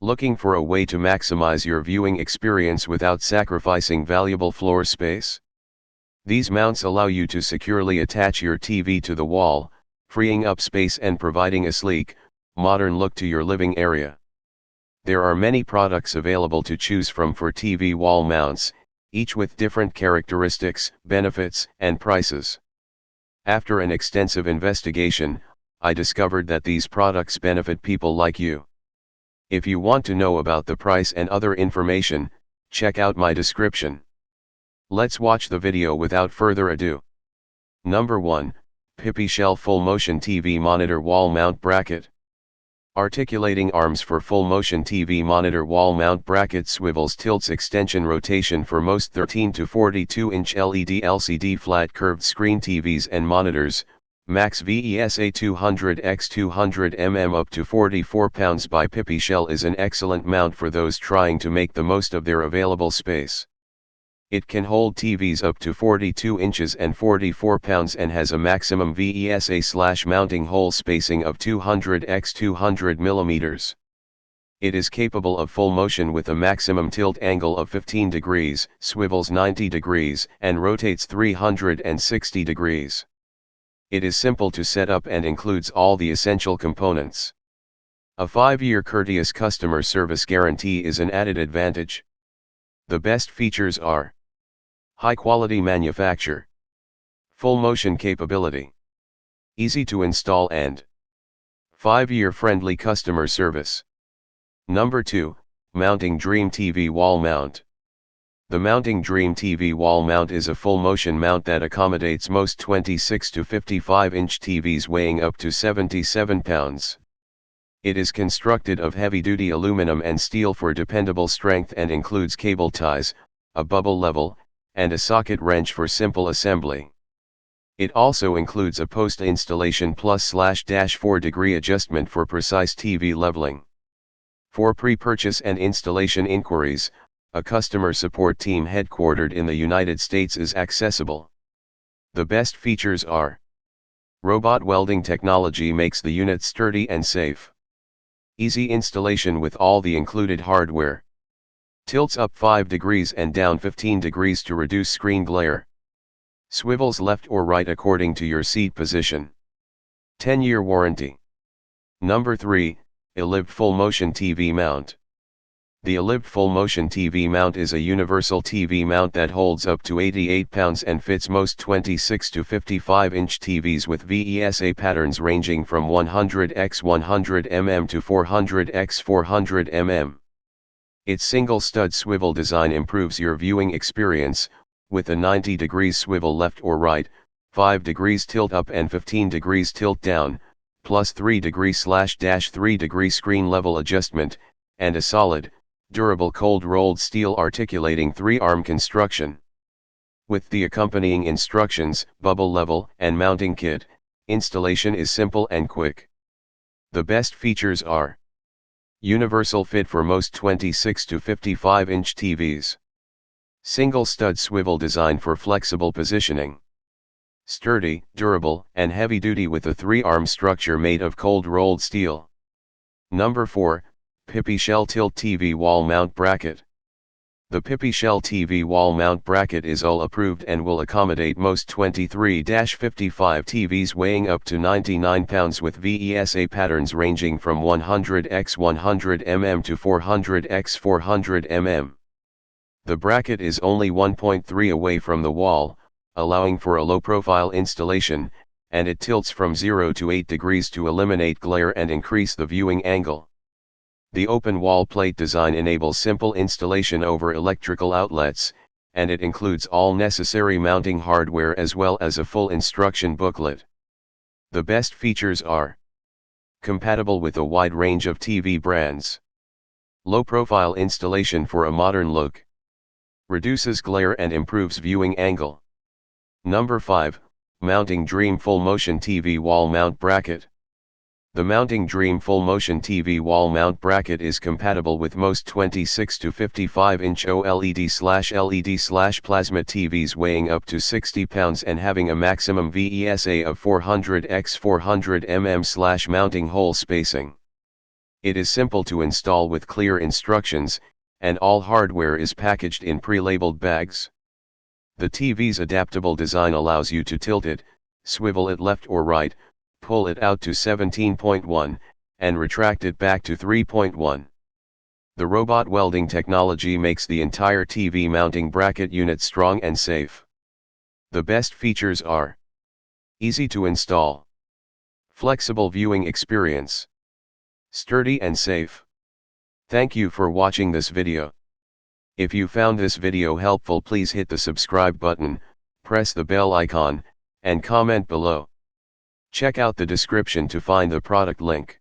Looking for a way to maximize your viewing experience without sacrificing valuable floor space? These mounts allow you to securely attach your TV to the wall, freeing up space and providing a sleek, modern look to your living area. There are many products available to choose from for TV wall mounts, each with different characteristics, benefits, and prices. After an extensive investigation, I discovered that these products benefit people like you. If you want to know about the price and other information, check out my description. Let's watch the video without further ado. Number 1, Pipishell Full Motion TV Monitor Wall Mount Bracket. Articulating arms for full motion TV monitor wall mount bracket, swivels, tilts, extension, rotation for most 13 to 42-inch LED LCD flat curved screen TVs and monitors, max VESA 200x200 up to 44 pounds by Pipishell is an excellent mount for those trying to make the most of their available space. It can hold TVs up to 42 inches and 44 pounds and has a maximum VESA/mounting hole spacing of 200x200 millimeters. It is capable of full motion with a maximum tilt angle of 15 degrees, swivels 90 degrees, and rotates 360 degrees. It is simple to set up and includes all the essential components. A 5-year courteous customer service guarantee is an added advantage. The best features are: high-quality manufacture, full motion capability, easy to install, and 5-year friendly customer service. Number 2, Mounting Dream TV Wall Mount. The Mounting Dream TV Wall Mount is a full motion mount that accommodates most 26 to 55-inch TVs weighing up to 77 pounds. It is constructed of heavy-duty aluminum and steel for dependable strength and includes cable ties, a bubble level, and a socket wrench for simple assembly. It also includes a post-installation +/-4-degree adjustment for precise TV leveling. For pre-purchase and installation inquiries, a customer support team headquartered in the United States is accessible. The best features are: robot welding technology makes the unit sturdy and safe. Easy installation with all the included hardware. Tilts up 5 degrees and down 15 degrees to reduce screen glare. Swivels left or right according to your seat position. 10-year warranty. Number 3, ELIVED Full Motion TV Mount. The ELIVED Full Motion TV Mount is a universal TV mount that holds up to 88 pounds and fits most 26 to 55-inch TVs with VESA patterns ranging from 100x100 mm to 400x400 mm. Its single stud swivel design improves your viewing experience, with a 90 degrees swivel left or right, 5 degrees tilt up and 15 degrees tilt down, plus 3 degree/3 degree screen level adjustment, and a solid, durable cold rolled steel articulating 3-arm construction. With the accompanying instructions, bubble level, and mounting kit, installation is simple and quick. The best features are: universal fit for most 26 to 55-inch TVs. Single stud swivel design for flexible positioning. Sturdy, durable, and heavy-duty with a 3-arm structure made of cold rolled steel. Number 4, Pipishell Tilt TV Wall Mount Bracket. The Pipishell TV Wall Mount Bracket is OL approved and will accommodate most 23-55 TVs weighing up to 99 pounds with VESA patterns ranging from 100x100 mm to 400x400 mm. The bracket is only 1.3 away from the wall, allowing for a low-profile installation, and it tilts from 0 to 8 degrees to eliminate glare and increase the viewing angle. The open wall plate design enables simple installation over electrical outlets, and it includes all necessary mounting hardware as well as a full instruction booklet. The best features are: compatible with a wide range of TV brands. Low-profile installation for a modern look. Reduces glare and improves viewing angle. Number 5, Mounting Dream Full Motion TV Wall Mount Bracket. The Mounting Dream Full Motion TV Wall Mount Bracket is compatible with most 26 to 55-inch OLED/LED/plasma TVs weighing up to 60 pounds and having a maximum VESA of 400x400 mm/mounting hole spacing. It is simple to install with clear instructions, and all hardware is packaged in pre-labeled bags. The TV's adaptable design allows you to tilt it, swivel it left or right, pull it out to 17.1, and retract it back to 3.1. The robot welding technology makes the entire TV mounting bracket unit strong and safe. The best features are: easy to install, flexible viewing experience, sturdy and safe. Thank you for watching this video. If you found this video helpful, please hit the subscribe button, press the bell icon, and comment below. Check out the description to find the product link.